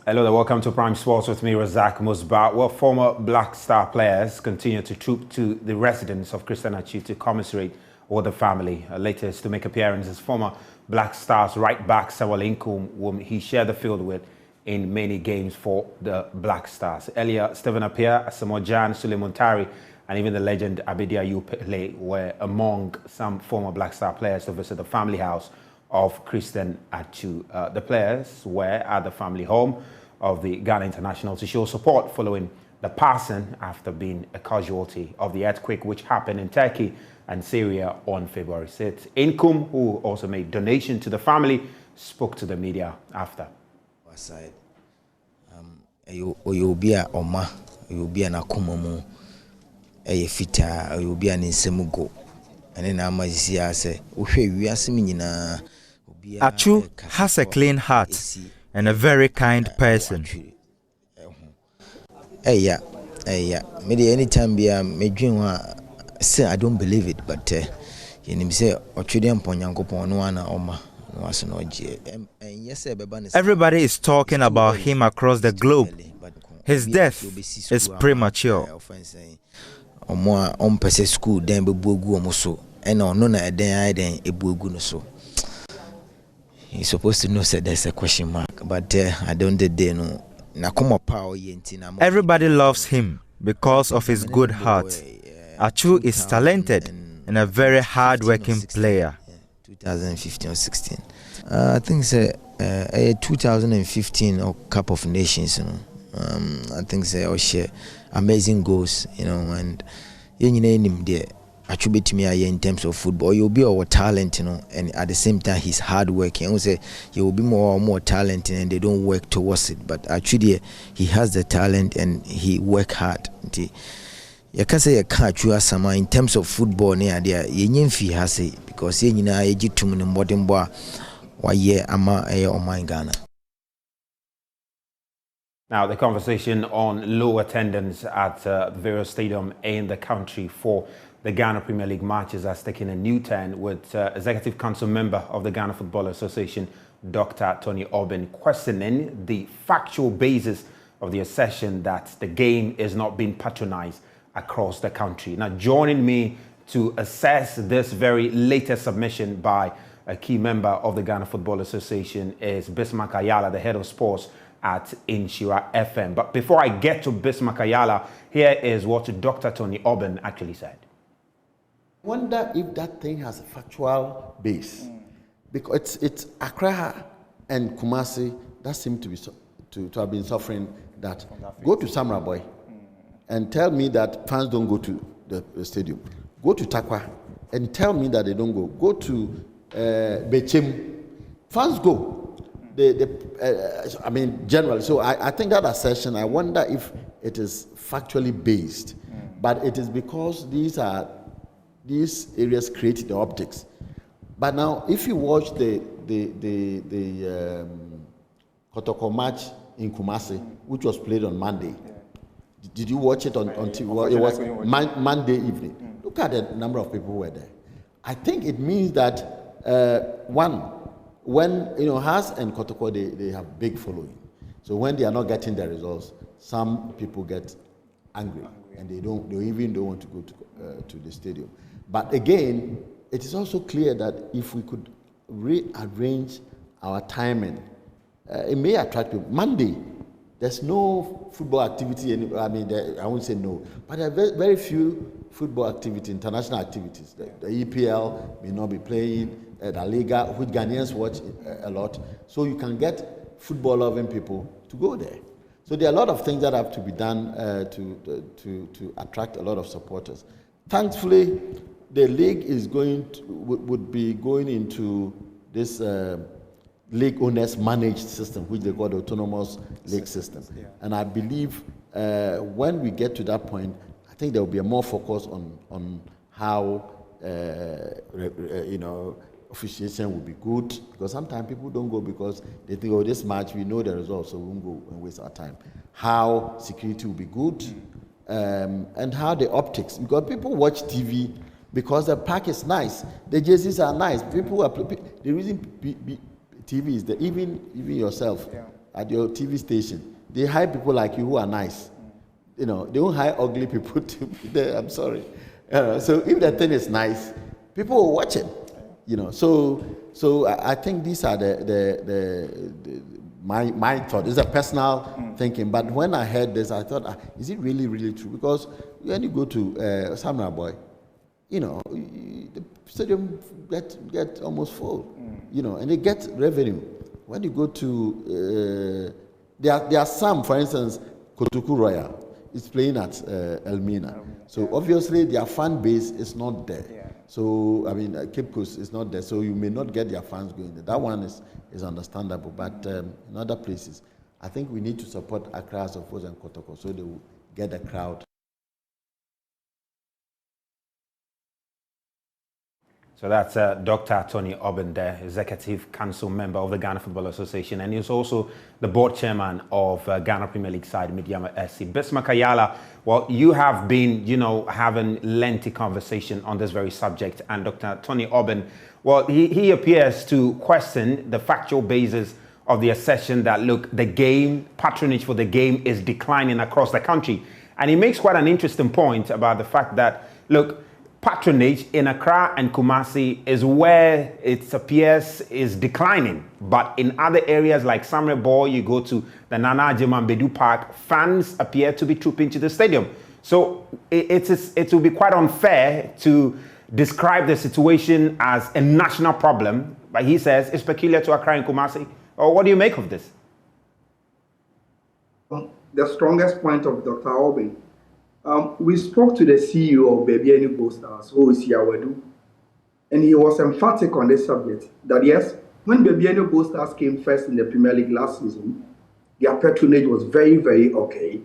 Hello there, welcome to Prime Sports with me, Razak Musbau. Well, former Black Star players continue to troop to the residence of Christian Atsu to commiserate with the family. Latest to make appearances, former Black Stars right back Samuel Inkum, whom he shared the field with in many games for the Black Stars. Earlier, Stephen Appiah, Asamoah Gyan, Suleiman Tari, and even the legend Abedi Ayew were among some former Black Star players to visit the family house of Christian Atsu. The players were at the family home of the Ghana International to show support following the passing after being a casualty of the earthquake which happened in Turkey and Syria on February 6th. Inkum, who also made donation to the family, spoke to the media after. Aside, oyobia oma, oyobia na kumomu, fita, oyobia ni semugo, ane na amazisi ase. Atsu has a clean heart and a very kind person. Maybe anytime me dream say I don't believe it, but you say Everybody is talking about him across the globe. His death is premature. School then he's supposed to know that there's a question mark, but I don't know. Everybody loves him because of his good heart. Atsu is talented and a very hard-working player. 2015 or 16. I think it's 2015 or Cup of Nations. I think it's share amazing goals, and there. Attribute me in terms of football. You'll be our talent, and at the same time he's hard working. I would say you will be more talented and they don't work towards it. But actually he has the talent and he work hard. You can say you can't choose someone in terms of football near there. You has it because you know you to me modern boy why ama my Ghana. Now, the conversation on low attendance at the various stadiums in the country for the Ghana Premier League matches has taken a new turn with Executive Council member of the Ghana Football Association, Dr. Tony Obin, questioning the factual basis of the assertion that the game is not being patronized across the country. Now, joining me to assess this very latest submission by a key member of the Ghana Football Association is Bismarck Ayala, the head of sports at Inshira FM. But before I get to Bismarck Ayala, here is what Dr. Tony Obin actually said. Wonder if that thing has a factual base, because it's Accra and Kumasi that seem to be to have been suffering that. Go to Samra and tell me that fans don't go to the stadium. Go to Takwa and tell me that they don't go. Go to Bechem, fans go. I mean generally. So I think that assertion, I wonder if it is factually based, but it is because these areas create the optics. But now, if you watch the Kotoko match in Kumasi, which was played on Monday, did you watch it on TV? It was Monday evening. Look at the number of people who were there. I think it means that when Haas and Kotoko they have big following, so when they are not getting the results, some people get angry and they even don't want to go to the stadium. But again, it is also clear that if we could rearrange our timing, it may attract people. Monday, there's no football activity. I won't say no, but there are very, very few football activity, international activities. The EPL may not be playing, the Liga, which Ghanaians watch a lot. So you can get football-loving people to go there. So there are a lot of things that have to be done to attract a lot of supporters. Thankfully, the league is would be going into this league owners managed system, which they call the autonomous league system. Yeah. And I believe when we get to that point, I think there will be a more focus on how officiation will be good, because sometimes people don't go because they think, oh, this match we know the results, so we won't go and waste our time. How security will be good, and how the optics, because people watch TV because the park is nice, the jerseys are nice. People are the reason TV is that even yourself, at your TV station, they hire people like you who are nice. You know, they don't hire ugly people to be there. I'm sorry. So if the thing is nice, people will watch it. You know, so I think these are my thought. It's a personal thinking. But when I heard this, I thought, is it really, really true? Because when you go to Samurai Boy, you know, the stadium get almost full. You know, and they get revenue. When you go to there are some, for instance, Kotoku Royal is playing at Elmina. So obviously their fan base is not there. So I mean, Cape Coast is not there. So you may not get their fans going there. That one is understandable. But in other places, I think we need to support Accra, Asofos, and Kotoko so they will get a crowd. So that's Dr. Tony Obin there, Executive Council member of the Ghana Football Association, and he's also the board chairman of Ghana Premier League side, Midyama SC. Bismarck Ayala, well, you have been, you know, having lengthy conversation on this very subject, and Dr. Tony Obin, well, he appears to question the factual basis of the assertion that, look, the game, patronage for the game is declining across the country. And he makes quite an interesting point about the fact that, look, patronage in Accra and Kumasi is where it appears is declining. But in other areas like Samre Boy, you go to the Nana Ajimambedu Park, fans appear to be trooping to the stadium. So it will be quite unfair to describe the situation as a national problem. But he says it's peculiar to Accra and Kumasi. Or what do you make of this? The strongest point of Dr. Obin. We spoke to the CEO of Bebiani Gold Stars, who is Yawadu, and he was emphatic on this subject, that yes, when Bebiani Gold Stars came first in the Premier League last season, their patronage was very, very okay.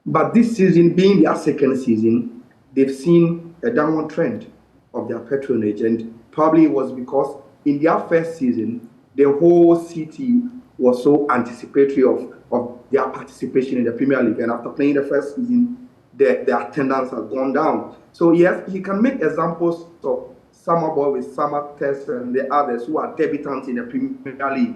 But this season, being their second season, they've seen a downward trend of their patronage, and probably it was because in their first season, the whole city was so anticipatory of their participation in the Premier League, and after playing the first season, the attendance has gone down. So yes, he can make examples of Summer Boy with Summer Test and the others who are debutants in the Premier League.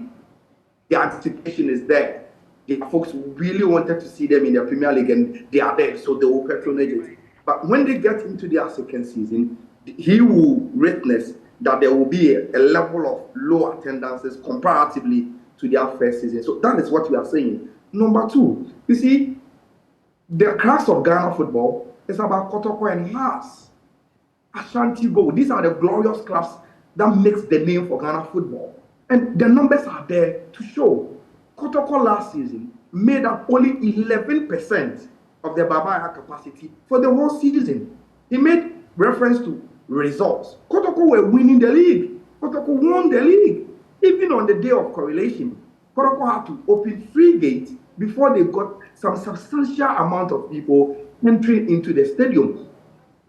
The anticipation is there. The folks really wanted to see them in the Premier League, and they are there, so they will patronage it. But when they get into their second season, he will witness that there will be a level of low attendances comparatively to their first season. So that is what we are saying. Number two, you see, the crux of Ghana football is about Kotoko and Hearts, Ashanti Gold. These are the glorious clubs that makes the name for Ghana football. And the numbers are there to show. Kotoko last season made up only 11% of the Babaya capacity for the whole season. He made reference to results. Kotoko were winning the league. Kotoko won the league. Even on the day of correlation, Kotoko had to open free gates before they got some substantial amount of people entering into the stadium.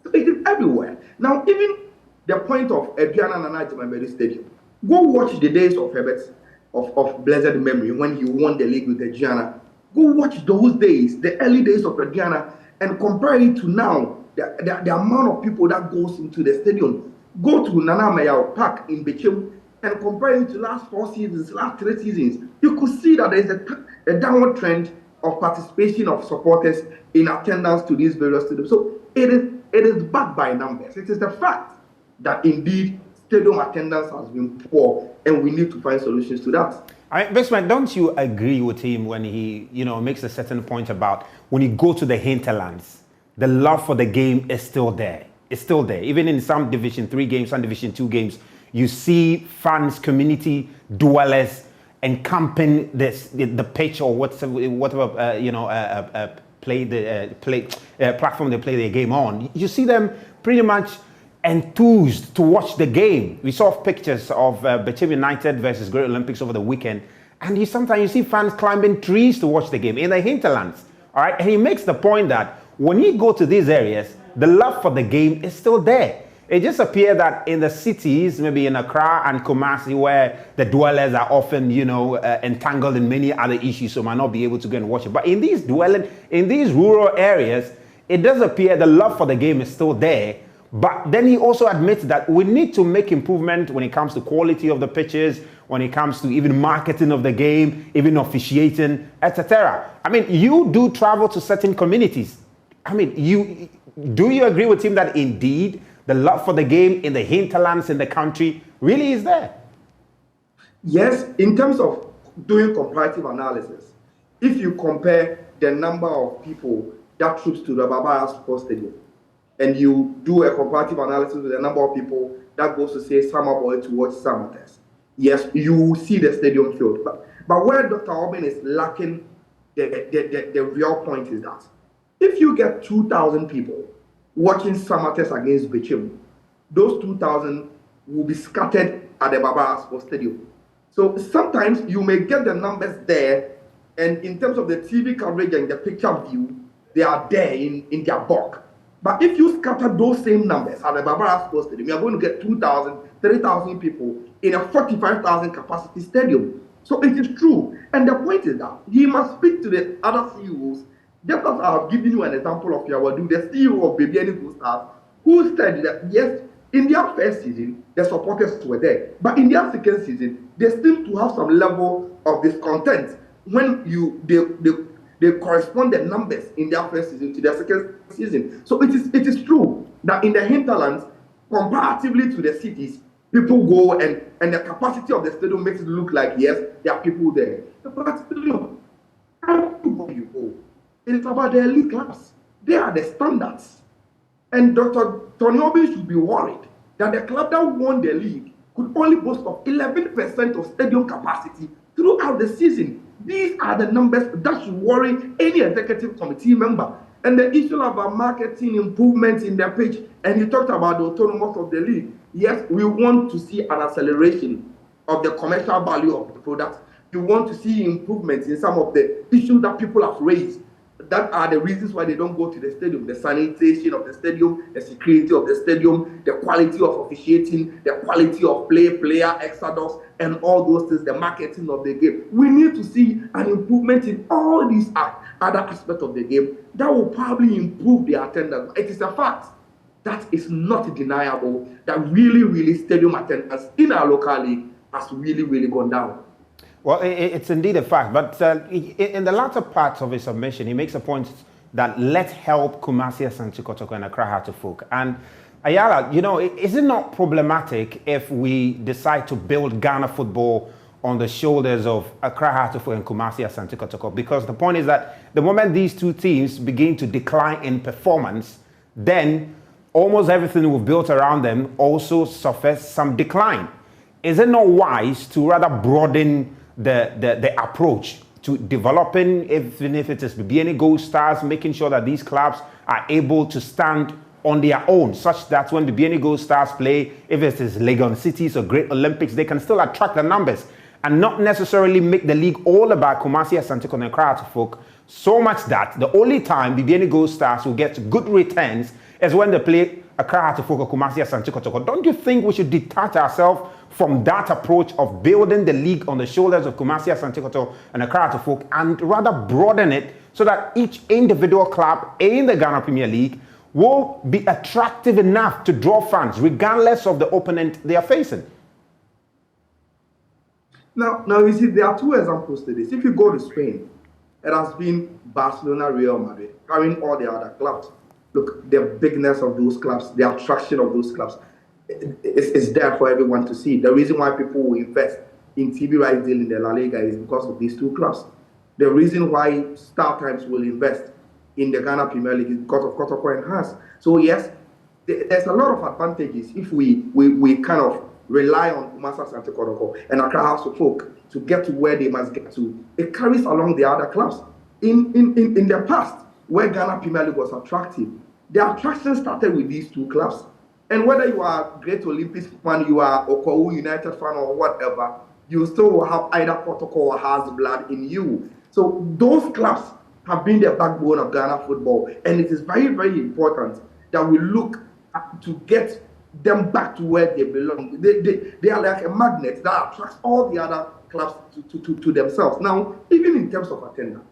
So it is everywhere. Now, even the point of Adriana Nana Ajimambedu Stadium, go watch the days of Herbert's of blessed memory when he won the league with Adriana. Go watch those days, the early days of Adriana, and compare it to now, the amount of people that goes into the stadium. Go to Nana Mayao Park in Bechem and compare it to last 4 seasons, last 3 seasons. You could see that there is a downward trend of participation of supporters in attendance to these various stadiums. So it is backed by numbers. It is the fact that indeed stadium attendance has been poor, and we need to find solutions to that. Bismarck, don't you agree with him when he, makes a certain point about when you go to the hinterlands, the love for the game is still there. It's still there. Even in some Division 3 games, some Division 2 games, you see fans, community dwellers encamping the pitch or whatever platform they play their game on. You see them pretty much enthused to watch the game. We saw pictures of Bechem United versus Great Olympics over the weekend, and sometimes you see fans climbing trees to watch the game in the hinterlands. All right, and he makes the point that when you go to these areas, the love for the game is still there. It just appears that in the cities, maybe in Accra and Kumasi, where the dwellers are often, entangled in many other issues, so might not be able to go and watch it. But in these rural areas, it does appear the love for the game is still there, But then he also admits that we need to make improvement when it comes to quality of the pitches, when it comes to even marketing of the game, even officiating, etc. I mean, you do travel to certain communities. I mean, do you agree with him that indeed the love for the game in the hinterlands in the country really is there? Yes, in terms of doing comparative analysis, if you compare the number of people that troops to the Baba Sports Stadium, and you do a comparative analysis with the number of people that goes to say Summer Boy to watch Summertest, yes, you will see the stadium filled. But where Dr. Aubin is lacking the real point is that if you get 2,000 people watching Summertest against Bichim, those 2,000 will be scattered at the Baba Sports Stadium. So sometimes you may get the numbers there, and in terms of the TV coverage and the picture view, they are there in their bulk. But if you scatter those same numbers at the Barbara Sports Stadium, you are going to get 2,000, 3,000 people in a 45,000 capacity stadium. So it is true. And the point is that he must speak to the other CEOs. Just as I have given you an example of Yawadu, the CEO of Baby Go Stars, who said that yes, in their first season, the supporters were there. But in their second season, they seem to have some level of discontent when they correspond the numbers in their first season to their second season. So it is true that in the hinterlands, comparatively to the cities, people go and the capacity of the stadium makes it look like, yes, there are people there. But look, everywhere you go, it's about the elite clubs. They are the standards. And Dr. Tony Obi should be worried that the club that won the league could only boast of 11% of stadium capacity throughout the season. These are the numbers that should worry any executive committee member. And the issue about marketing improvements in their pitch, and you talked about the autonomous of the league. Yes, we want to see an acceleration of the commercial value of the product. We want to see improvements in some of the issues that people have raised. That are the reasons why they don't go to the stadium. The sanitation of the stadium, the security of the stadium, the quality of officiating, the quality of player exodus, and all those things, the marketing of the game. We need to see an improvement in all these other aspects of the game that will probably improve the attendance. It is a fact that is not deniable that really stadium attendance in our local league has really gone down. Well, it's indeed a fact, but in the latter part of his submission, he makes a point that let's help Kumasi, Asante Kotoko, and Accra Heart of Folk. And Ayala, you know, is it not problematic if we decide to build Ghana football on the shoulders of Accra Heart of Folk and Kumasi, Asante Kotoko? Because the point is that the moment these two teams begin to decline in performance, then almost everything we've built around them also suffers some decline. Is it not wise to rather broaden the approach to developing, even if it is BBN Gold Stars, making sure that these clubs are able to stand on their own, such that when the BBN Gold Stars play, if it is Legon Cities or Great Olympics, they can still attract the numbers and not necessarily make the league all about Kumasi, Asante Kotoko, and Accra Heart of Folk, so much that the only time BBN Gold Stars will get good returns is when they play Accra Heart of Folk or Kumasi, Asante Kotoko. Don't you think we should detach ourselves from that approach of building the league on the shoulders of Kumasi, Asante Kotoko, and Accra Heart of Folk, and rather broaden it so that each individual club in the Ghana Premier League will be attractive enough to draw fans, regardless of the opponent they are facing? Now you see, there are two examples to this. If you go to Spain, it has been Barcelona, Real Madrid, carrying all the other clubs. Look, the bigness of those clubs, the attraction of those clubs, it's there for everyone to see. The reason why people will invest in TV rights deal in the La Liga is because of these two clubs. The reason why Star Times will invest in the Ghana Premier League is because of Kotoko and Haas. So yes, there's a lot of advantages if we kind of rely on Kumasi, Asante Kotoko, and Accra Heart of Folk to get to where they must get to. It carries along the other clubs. In the past, where Ghana Premier League was attractive, the attraction started with these two clubs. And whether you are a Great Olympics fan, you are Okowu United fan or whatever, you still will have either Kotoko or Haas blood in you. So those clubs have been the backbone of Ghana football. And it is very important that we look to get them back to where they belong. They are like a magnet that attracts all the other clubs to themselves. Now, even in terms of attendance,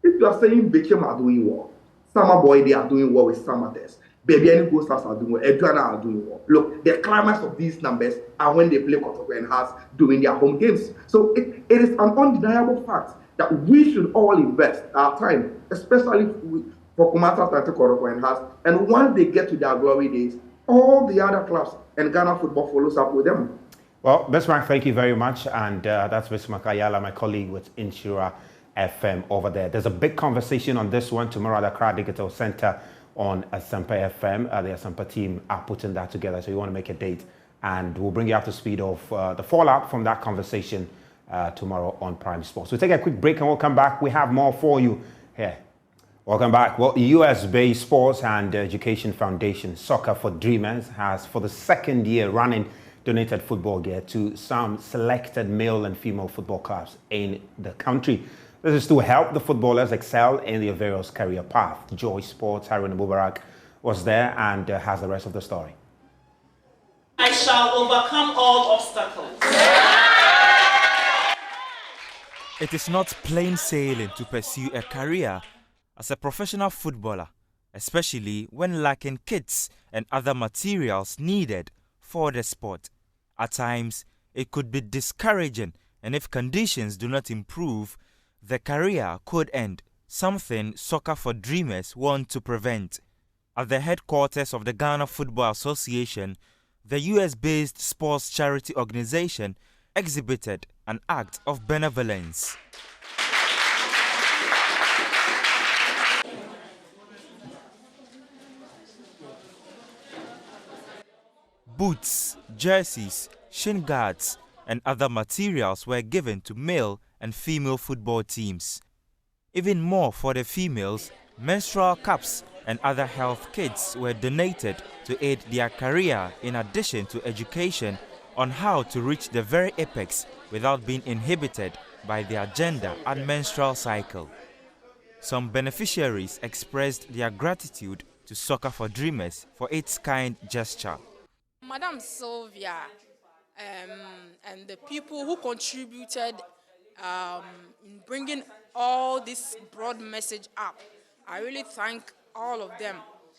if you are saying Beckham are doing well, Summer Boy, they are doing well with Summertest. Baby any Ghost Stars are doing well, Edwana are doing well. Look, the climax of these numbers are when they play Kotoko and Hearts during their home games. So it is an undeniable fact that we should all invest our time, especially for Kumasi Asante Kotoko and Hearts. And once they get to their glory days, all the other clubs and Ghana football follows up with them. Well, Bismarck, thank you very much. And that's Bismarck Ayala, my colleague with Insura FM over there. There's a big conversation on this one tomorrow at the Accra Digital Center on Asampa FM. The Asampa team are putting that together, so you want to make a date. And we'll bring you up to speed of the fallout from that conversation tomorrow on Prime Sports. We'll take a quick break and we'll come back. We have more for you here. Welcome back. Well, the US-based Sports and Education Foundation, Soccer for Dreamers, has for the second year running donated football gear to some selected male and female football clubs in the country. This is to help the footballers excel in their various career paths. Joy Sports, Harun Mubarak was there and has the rest of the story. I shall overcome all obstacles. It is not plain sailing to pursue a career as a professional footballer, especially when lacking kits and other materials needed for the sport. At times, it could be discouraging, and if conditions do not improve, the career could end, something Soccer for Dreamers want to prevent. At the headquarters of the Ghana Football Association, the US-based sports charity organization exhibited an act of benevolence. Boots, jerseys, shin guards, and other materials were given to male and female football teams. Even more for the females, menstrual cups and other health kits were donated to aid their career in addition to education on how to reach the very apex without being inhibited by their gender and menstrual cycle. Some beneficiaries expressed their gratitude to Soccer for Dreamers for its kind gesture. Madam Sylvia and the people who contributed in bringing all this broad message up, I really thank all of them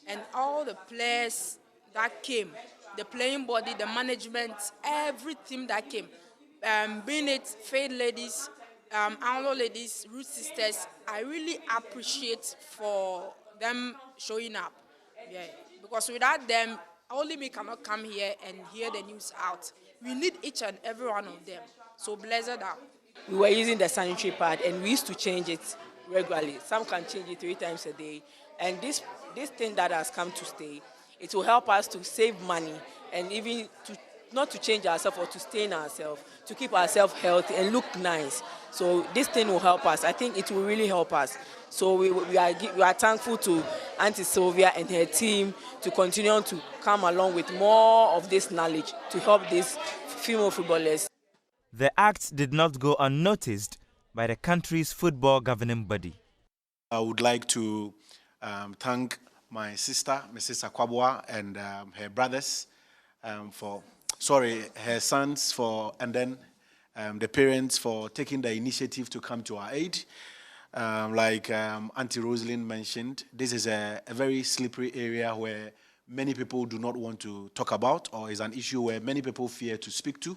and all the players that came, the playing body, the management, everything that came, being it Fade ladies, Anglo ladies, Root sisters. I really appreciate for them showing up, yeah, because without them, only me cannot come here and hear the news out. We need each and every one of them. So blessed up. We were using the sanitary pad and we used to change it regularly. Some can change it 3 times a day. And this thing that has come to stay, it will help us to save money and even to not to change ourselves or to stain ourselves, to keep ourselves healthy and look nice. So this thing will help us. I think it will really help us. So we are thankful to Auntie Sylvia and her team to continue to come along with more of this knowledge to help these female footballers. The act did not go unnoticed by the country's football governing body. I would like to thank my sister, Mrs. Akwabwa, and her brothers her sons and then the parents for taking the initiative to come to our aid. Like Auntie Rosalind mentioned, this is a very slippery area where many people do not want to talk about, or is an issue where many people fear to speak to.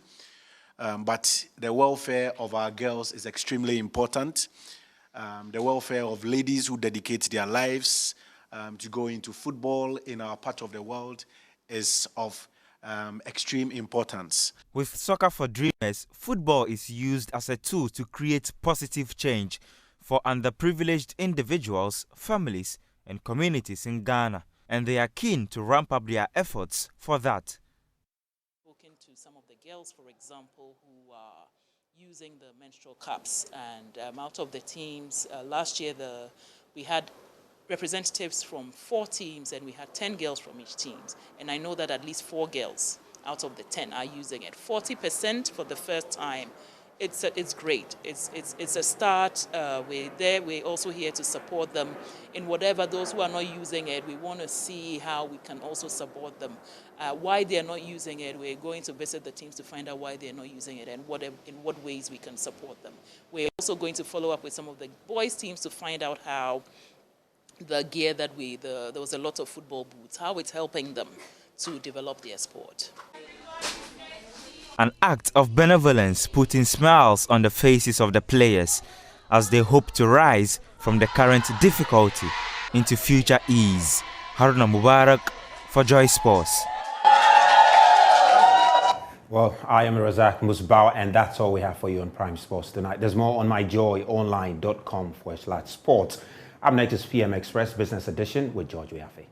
But the welfare of our girls is extremely important. The welfare of ladies who dedicate their lives to go into football in our part of the world is of extreme importance. With Soccer for Dreamers, football is used as a tool to create positive change for underprivileged individuals, families, and communities in Ghana, and they are keen to ramp up their efforts for that. Spoken to some of the girls, for example, who are using the menstrual cups, and out of the teams, last year we had representatives from 4 teams, and we had 10 girls from each team. And I know that at least 4 girls out of the 10 are using it. 40% for the first time. It's great. It's a start. We're also here to support them in whatever. Those who are not using it, we want to see how we can also support them. Why they are not using it, we're going to visit the teams to find out why they're not using it and in what ways we can support them. We're also going to follow up with some of the boys teams to find out how the gear that there was a lot of football boots, how it's helping them to develop their sport. An act of benevolence putting smiles on the faces of the players as they hope to rise from the current difficulty into future ease. Haruna Mubarak for Joy Sports. Well, I am Razak Musbau, and that's all we have for you on Prime Sports tonight. There's more on myjoyonline.com/sports. Up next is PM Express Business Edition with George Wiafe.